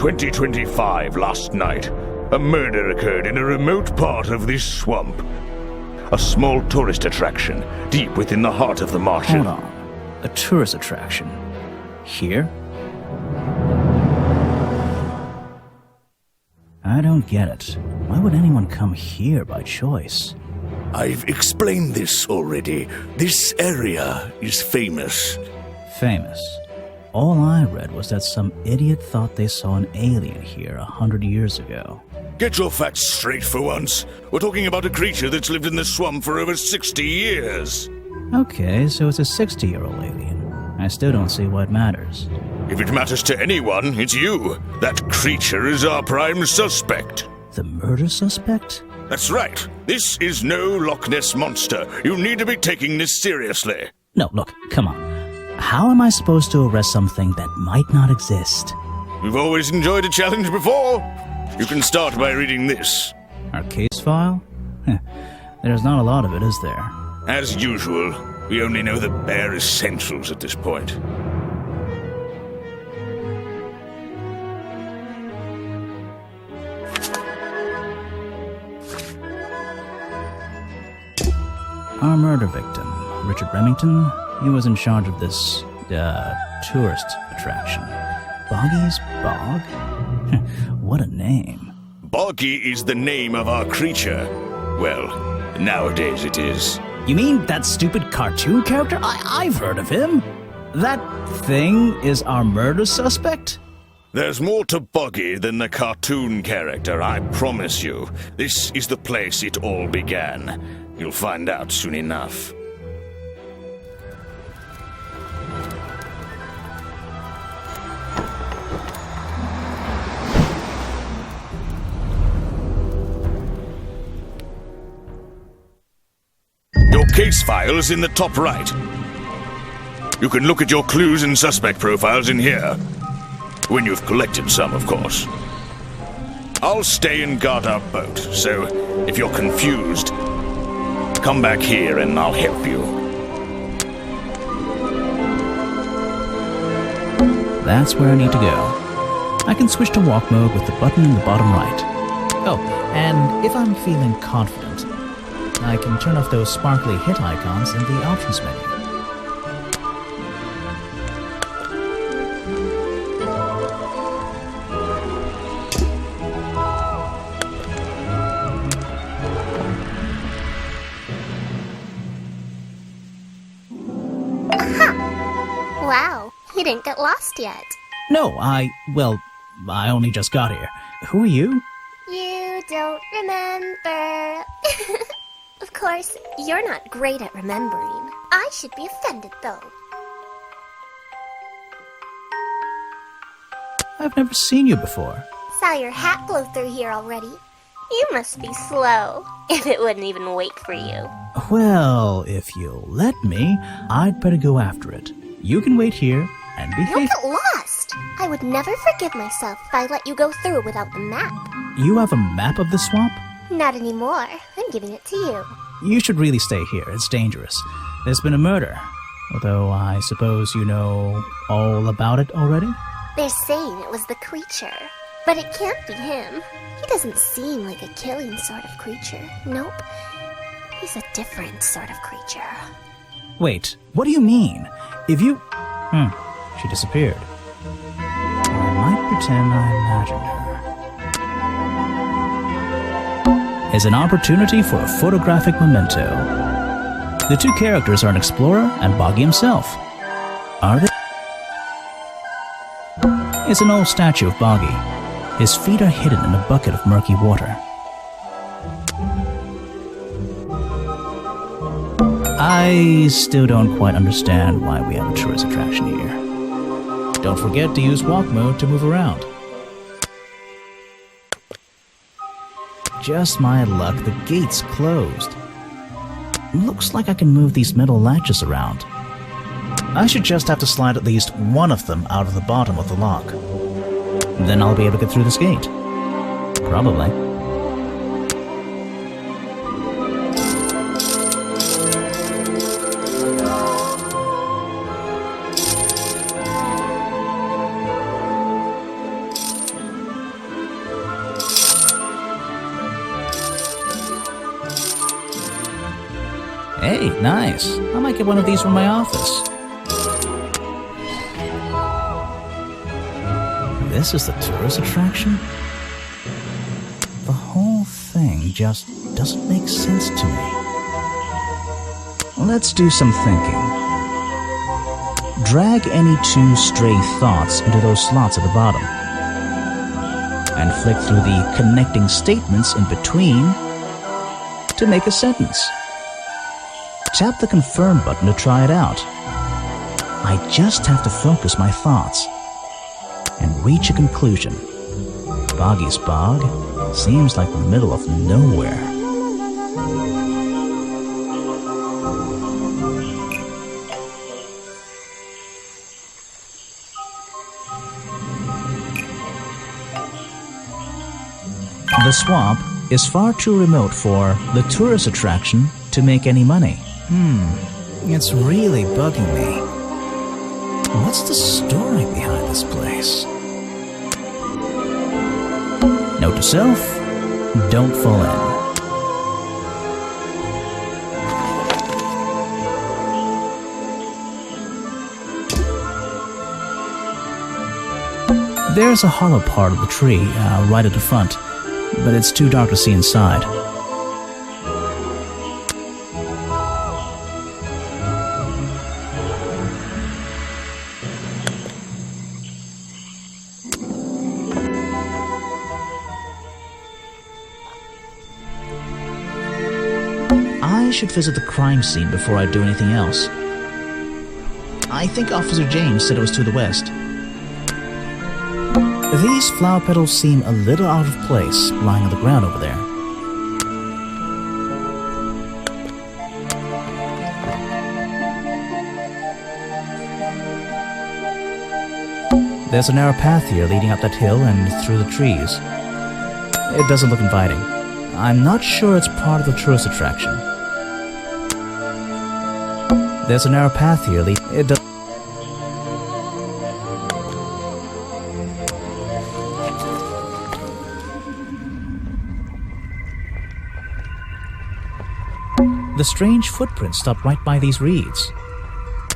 2025 last night, a murder occurred in a remote part of this swamp. A small tourist attraction, deep within the heart of the marshes. Hold on. A tourist attraction? Here? I don't get it. Why would anyone come here by choice? I've explained this already. This area is famous. Famous? All I read was that some idiot thought they saw an alien here 100 years ago. Get your facts straight for once. We're talking about a creature that's lived in the swamp for over 60 years. Okay, so it's a 60-year-old alien. I still don't see what matters. If it matters to anyone, it's you. That creature is our prime suspect. The murder suspect? That's right. This is no Loch Ness monster. You need to be taking this seriously. No, look, come on. How am I supposed to arrest something that might not exist? We've always enjoyed a challenge before. You can start by reading this. Our case file? There's not a lot of it, is there? As usual, we only know the bare essentials at this point. Our murder victim, Richard Remington, he was in charge of this, tourist attraction. Boggy's Bog? What a name. Boggy is the name of our creature. Well, nowadays it is. You mean that stupid cartoon character? I've heard of him. That thing is our murder suspect? There's more to Boggy than the cartoon character, I promise you. This is the place it all began. You'll find out soon enough. Your case file is in the top right. You can look at your clues and suspect profiles in here. When you've collected some, of course. I'll stay and guard our boat, so if you're confused, come back here and I'll help you. That's where I need to go. I can switch to walk mode with the button in the bottom right. Oh, and if I'm feeling confident, I can turn off those sparkly hit icons in the options menu. Wow, you didn't get lost yet. No, I only just got here. Who are you? You don't remember. Of course, you're not great at remembering. I should be offended, though. I've never seen you before. Saw your hat blow through here already. You must be slow, if it wouldn't even wait for you. Well, if you'll let me, I'd better go after it. You can wait here and behave. You'll get lost. I would never forgive myself if I let you go through without the map. You have a map of the swamp? Not anymore. I'm giving it to you. You should really stay here. It's dangerous. There's been a murder. Although I suppose you know all about it already? They're saying it was the creature. But it can't be him. He doesn't seem like a killing sort of creature. Nope. He's a different sort of creature. Wait, what do you mean? If you... she disappeared. I might pretend I imagined her. Is an opportunity for a photographic memento. The two characters are an explorer and Boggy himself. Are they? It's an old statue of Boggy. His feet are hidden in a bucket of murky water. I still don't quite understand why we have a tourist attraction here. Don't forget to use walk mode to move around. Just my luck, the gate's closed. Looks like I can move these metal latches around. I should just have to slide at least one of them out of the bottom of the lock. Then I'll be able to get through this gate. Probably. Hey, nice. I might get one of these from my office. This is the tourist attraction? The whole thing just doesn't make sense to me. Let's do some thinking. Drag any 2 stray thoughts into those slots at the bottom, and flick through the connecting statements in between to make a sentence. Tap the confirm button to try it out. I just have to focus my thoughts and reach a conclusion. Boggy's Bog seems like the middle of nowhere. The swamp is far too remote for the tourist attraction to make any money. It's really bugging me. What's the story behind this place? Note to self, don't fall in. There's a hollow part of the tree right at the front, but it's too dark to see inside. I should visit the crime scene before I do anything else. I think Officer James said it was to the west. These flower petals seem a little out of place lying on the ground over there. There's a narrow path here leading up that hill and through the trees. It doesn't look inviting. I'm not sure it's part of the tourist attraction. There's a narrow path here leading... The strange footprints stopped right by these reeds.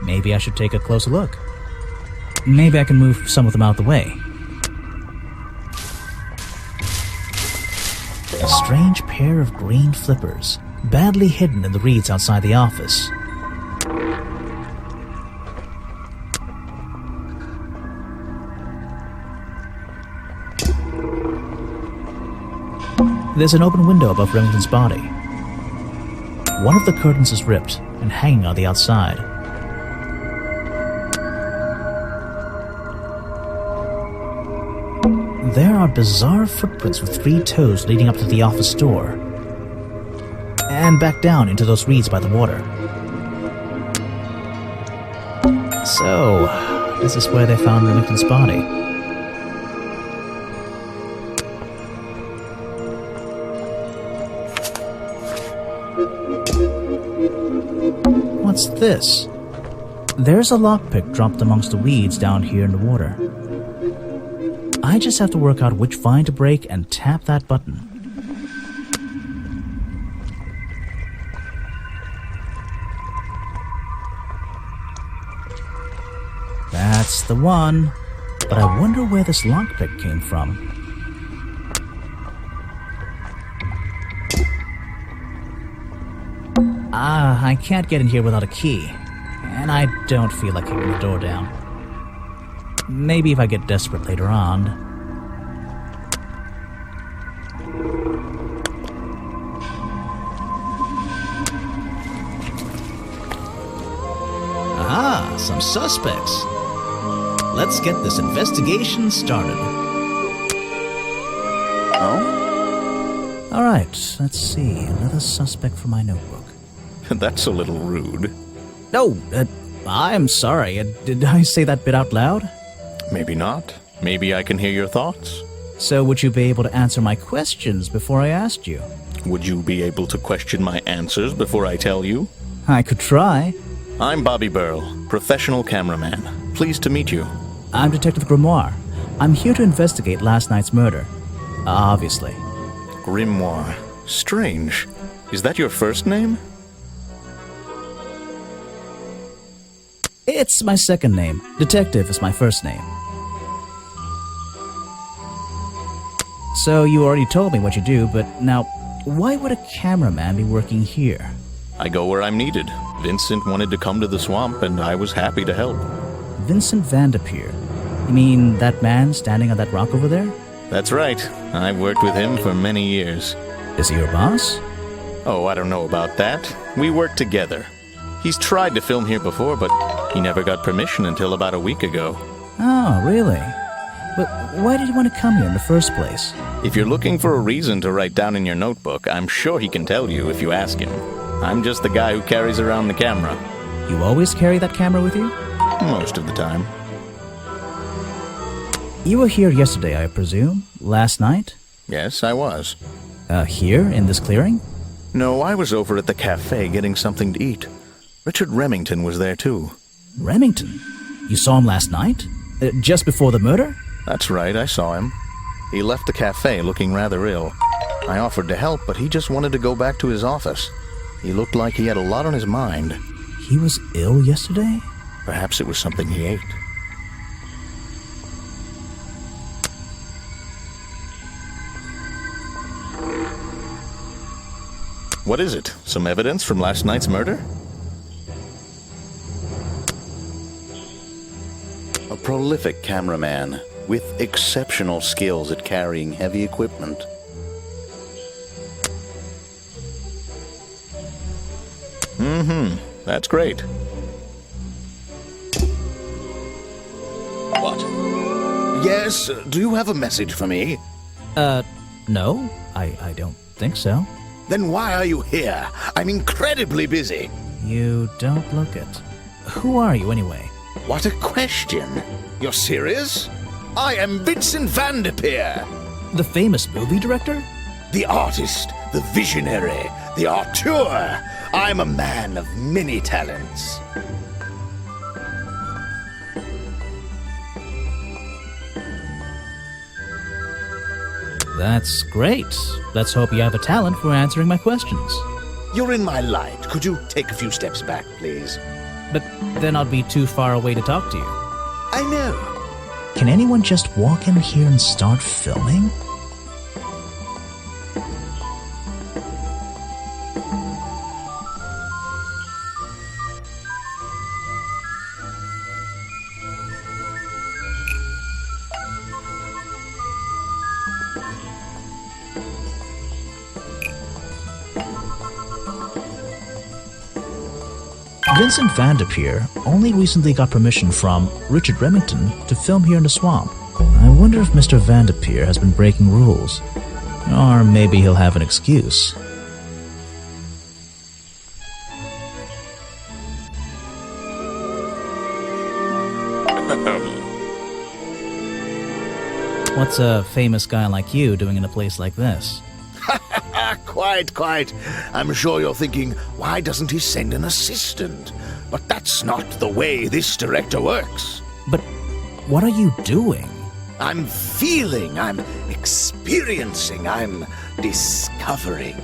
Maybe I should take a closer look. Maybe I can move some of them out of the way. A strange pair of green flippers, badly hidden in the reeds outside the office. There's an open window above Remington's body. One of the curtains is ripped and hanging on the outside. There are bizarre footprints with 3 toes leading up to the office door and back down into those reeds by the water. So, this is where they found Remington's body. What's this? There's a lockpick dropped amongst the weeds down here in the water. I just have to work out which vine to break and tap that button. That's the one. But I wonder where this lockpick came from. I can't get in here without a key. And I don't feel like kicking the door down. Maybe if I get desperate later on. Aha, some suspects. Let's get this investigation started. Oh? Alright, let's see. Another suspect for my notebook. That's a little rude. No, I'm sorry. Did I say that bit out loud? Maybe not. Maybe I can hear your thoughts. So would you be able to answer my questions before I asked you? Would you be able to question my answers before I tell you? I could try. I'm Bobby Burl, professional cameraman. Pleased to meet you. I'm Detective Grimoire. I'm here to investigate last night's murder. Obviously. Grimoire. Strange. Is that your first name? It's my second name. Detective is my first name. So you already told me what you do, but now, why would a cameraman be working here? I go where I'm needed. Vincent wanted to come to the swamp, and I was happy to help. Vincent Vanderpeer. You mean that man standing on that rock over there? That's right. I've worked with him for many years. Is he your boss? Oh, I don't know about that. We work together. He's tried to film here before, but he never got permission until about a week ago. Oh, really? But why did you want to come here in the first place? If you're looking for a reason to write down in your notebook, I'm sure he can tell you if you ask him. I'm just the guy who carries around the camera. You always carry that camera with you? Most of the time. You were here yesterday, I presume? Last night? Yes, I was. Here, in this clearing? No, I was over at the cafe getting something to eat. Richard Remington was there too. Remington? You saw him last night? Just before the murder? That's right, I saw him. He left the cafe looking rather ill. I offered to help, but he just wanted to go back to his office. He looked like he had a lot on his mind. He was ill yesterday? Perhaps it was something he ate. What is it? Some evidence from last night's murder? A prolific cameraman with exceptional skills at carrying heavy equipment. That's great. What? Yes, do you have a message for me? No, I don't think so. Then why are you here? I'm incredibly busy. You don't look it. Who are you, anyway? What a question. You're serious? I am Vincent Vanderpeer. The famous movie director? The artist, the visionary, the auteur. I'm a man of many talents. That's great. Let's hope you have a talent for answering my questions. You're in my light. Could you take a few steps back, please? But then I'll be too far away to talk to you. I know. Can anyone just walk in here and start filming? Vincent Vanderpeer only recently got permission from Richard Remington to film here in the swamp. I wonder if Mr. Vanderpeer has been breaking rules. Or maybe he'll have an excuse. What's a famous guy like you doing in a place like this? Quite. I'm sure you're thinking, why doesn't he send an assistant? But that's not the way this director works. But what are you doing? I'm feeling, I'm experiencing, I'm discovering.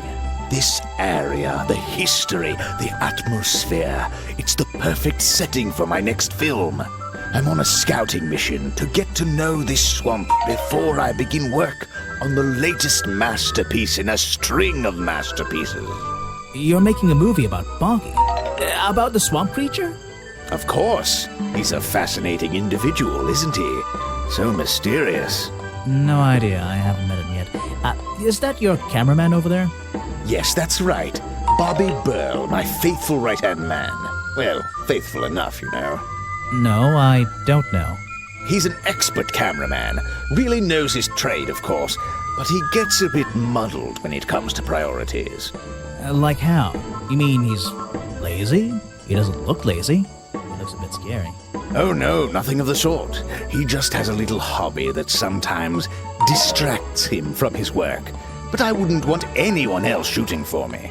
This area, the history, the atmosphere, it's the perfect setting for my next film. I'm on a scouting mission to get to know this swamp before I begin work on the latest masterpiece in a string of masterpieces. You're making a movie about Boggy? About the swamp creature? Of course. He's a fascinating individual, isn't he? So mysterious. No idea. I haven't met him yet. Is that your cameraman over there? Yes, that's right. Bobby Burl, my faithful right-hand man. Well, faithful enough, you know. No, I don't know. He's an expert cameraman. Really knows his trade, of course. But he gets a bit muddled when it comes to priorities. Like how? You mean he's lazy? He doesn't look lazy. He looks a bit scary. Oh no, nothing of the sort. He just has a little hobby that sometimes distracts him from his work. But I wouldn't want anyone else shooting for me.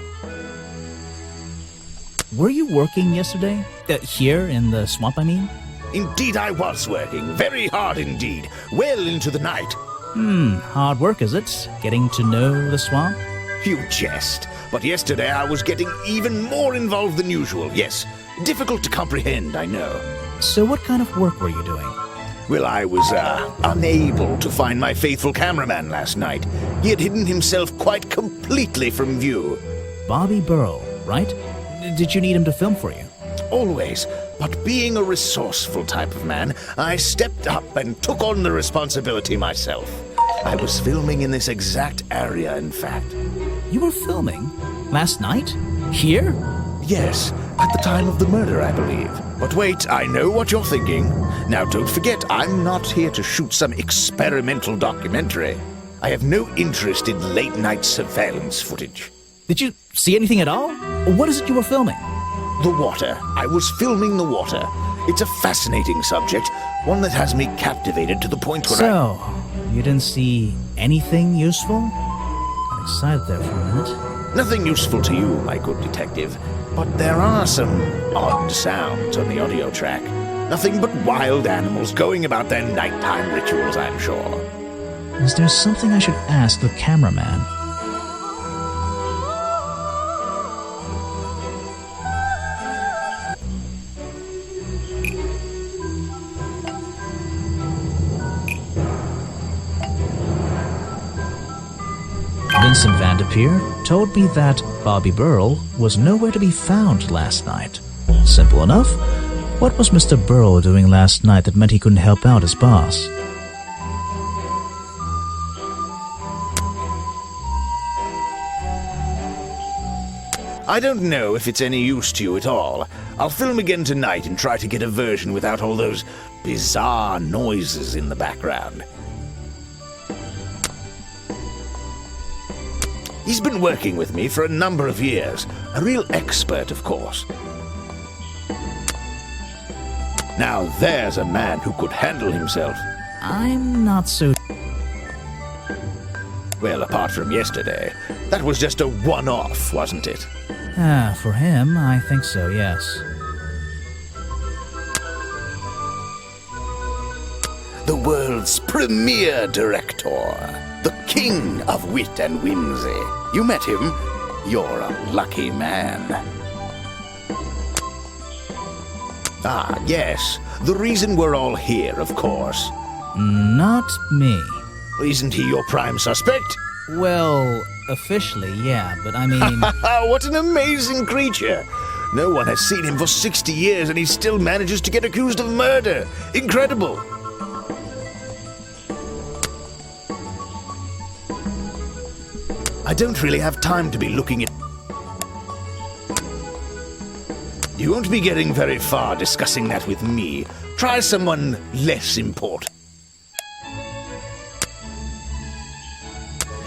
Were you working yesterday? Here in the swamp, I mean? Indeed I was working. Very hard indeed. Well into the night. Hard work, is it? Getting to know the swamp? You jest. But yesterday I was getting even more involved than usual, yes. Difficult to comprehend, I know. So what kind of work were you doing? Well, I was, unable to find my faithful cameraman last night. He had hidden himself quite completely from view. Bobby Burrow, right? Did you need him to film for you? Always. But being a resourceful type of man, I stepped up and took on the responsibility myself. I was filming in this exact area, in fact. You were filming? Last night? Here? Yes, at the time of the murder, I believe. But wait, I know what you're thinking. Now, don't forget, I'm not here to shoot some experimental documentary. I have no interest in late-night surveillance footage. Did you see anything at all? What is it you were filming? The water. I was filming the water. It's a fascinating subject, one that has me captivated to the point where you didn't see anything useful? Got excited there for a minute. Nothing useful to you, my good detective, but there are some odd sounds on the audio track. Nothing but wild animals going about their nighttime rituals, I'm sure. Is there something I should ask the cameraman? Vincent Vanderpeer told me that Bobby Burrow was nowhere to be found last night. Simple enough. What was Mr. Burrow doing last night that meant he couldn't help out his boss? I don't know if it's any use to you at all. I'll film again tonight and try to get a version without all those bizarre noises in the background. He's been working with me for a number of years. A real expert, of course. Now there's a man who could handle himself. I'm not so... Well, apart from yesterday, that was just a one-off, wasn't it? For him, I think so, yes. The world's premier director. The king of wit and whimsy. You met him. You're a lucky man. Ah, yes. The reason we're all here, of course. Not me. Isn't he your prime suspect? Well, officially, yeah, but I mean... What an amazing creature! No one has seen him for 60 years and he still manages to get accused of murder. Incredible! I don't really have time to be looking at... You won't be getting very far discussing that with me. Try someone less important.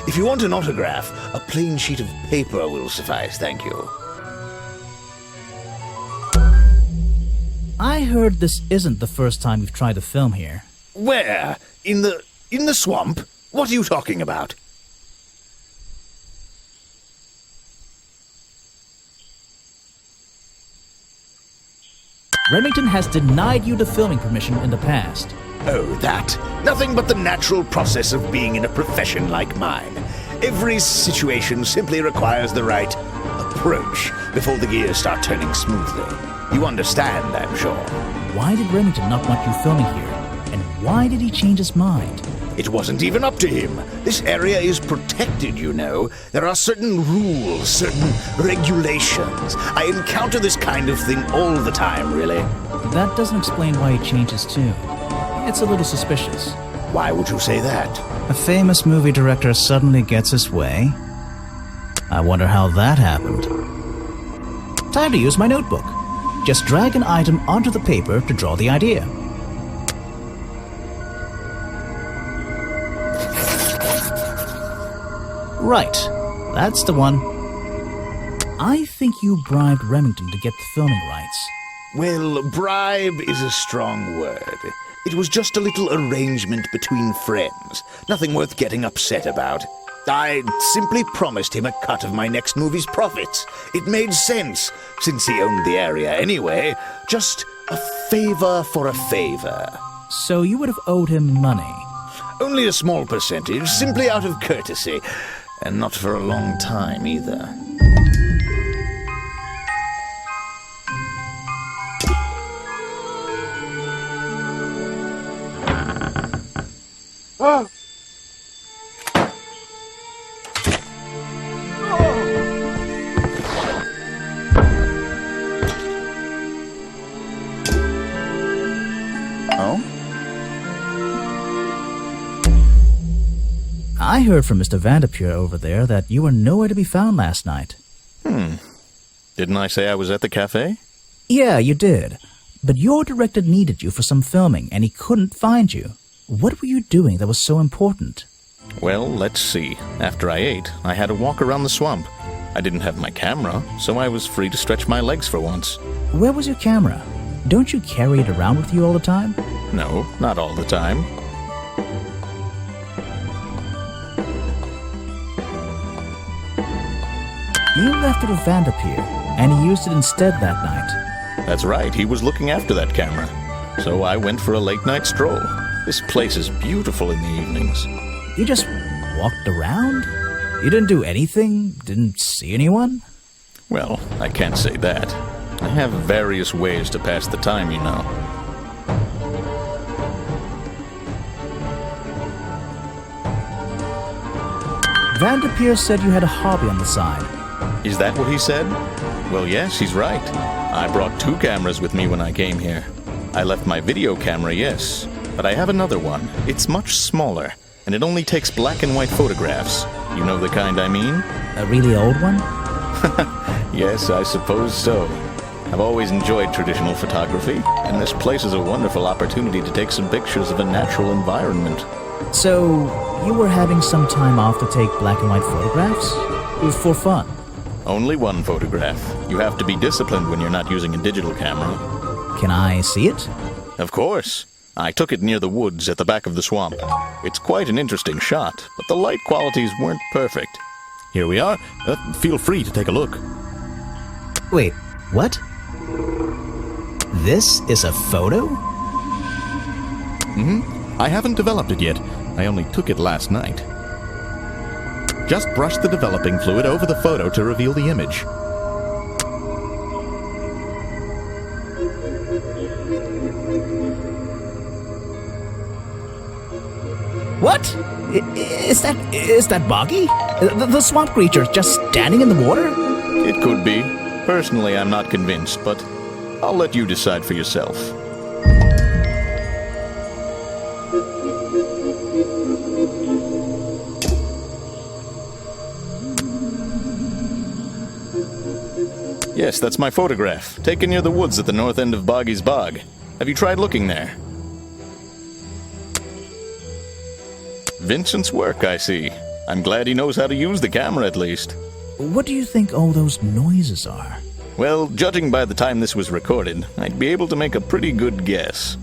If you want an autograph, a plain sheet of paper will suffice, thank you. I heard this isn't the first time you've tried to film here. Where? In the swamp? What are you talking about? Remington has denied you the filming permission in the past. Oh, that. Nothing but the natural process of being in a profession like mine. Every situation simply requires the right approach before the gears start turning smoothly. You understand, I'm sure. Why did Remington not want you filming here? And why did he change his mind? It wasn't even up to him. This area is protected, you know. There are certain rules, certain regulations. I encounter this kind of thing all the time, really. That doesn't explain why he changed his tune. It's a little suspicious. Why would you say that? A famous movie director suddenly gets his way. I wonder how that happened. Time to use my notebook. Just drag an item onto the paper to draw the idea. Right, that's the one. I think you bribed Remington to get the filming rights. Well, bribe is a strong word. It was just a little arrangement between friends. Nothing worth getting upset about. I simply promised him a cut of my next movie's profits. It made sense, since he owned the area anyway. Just a favor for a favor. So you would have owed him money? Only a small percentage, simply out of courtesy. And not for a long time, either. Oh? I heard from Mr. Vanderpure over there that you were nowhere to be found last night. Didn't I say I was at the cafe? Yeah, you did. But your director needed you for some filming, and he couldn't find you. What were you doing that was so important? Well, let's see. After I ate, I had a walk around the swamp. I didn't have my camera, so I was free to stretch my legs for once. Where was your camera? Don't you carry it around with you all the time? No, not all the time. You left it with Vanderpeer, and he used it instead that night. That's right, he was looking after that camera. So I went for a late-night stroll. This place is beautiful in the evenings. You just walked around? You didn't do anything? Didn't see anyone? Well, I can't say that. I have various ways to pass the time, you know. Vanderpeer said you had a hobby on the side. Is that what he said? Well, yes, he's right. I brought 2 cameras with me when I came here. I left my video camera, yes, but I have another one. It's much smaller, and it only takes black and white photographs. You know the kind I mean? A really old one? Yes, I suppose so. I've always enjoyed traditional photography, and this place is a wonderful opportunity to take some pictures of a natural environment. So, you were having some time off to take black and white photographs? It was for fun. Only one photograph. You have to be disciplined when you're not using a digital camera. Can I see it? Of course. I took it near the woods at the back of the swamp. It's quite an interesting shot, but the light qualities weren't perfect. Here we are. Feel free to take a look. Wait, what? This is a photo? I haven't developed it yet. I only took it last night. Just brush the developing fluid over the photo to reveal the image. What? Is that Boggy? The swamp creature just standing in the water? It could be. Personally, I'm not convinced, but I'll let you decide for yourself. Yes, that's my photograph, taken near the woods at the north end of Boggy's Bog. Have you tried looking there? Vincent's work, I see. I'm glad he knows how to use the camera at least. What do you think all those noises are? Well, judging by the time this was recorded, I'd be able to make a pretty good guess.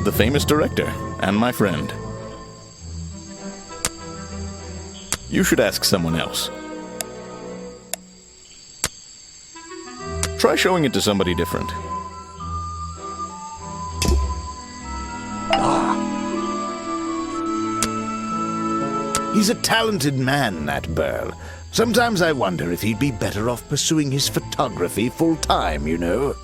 The famous director, and my friend. You should ask someone else. Try showing it to somebody different. He's a talented man, that Burl. Sometimes I wonder if he'd be better off pursuing his photography full-time, you know.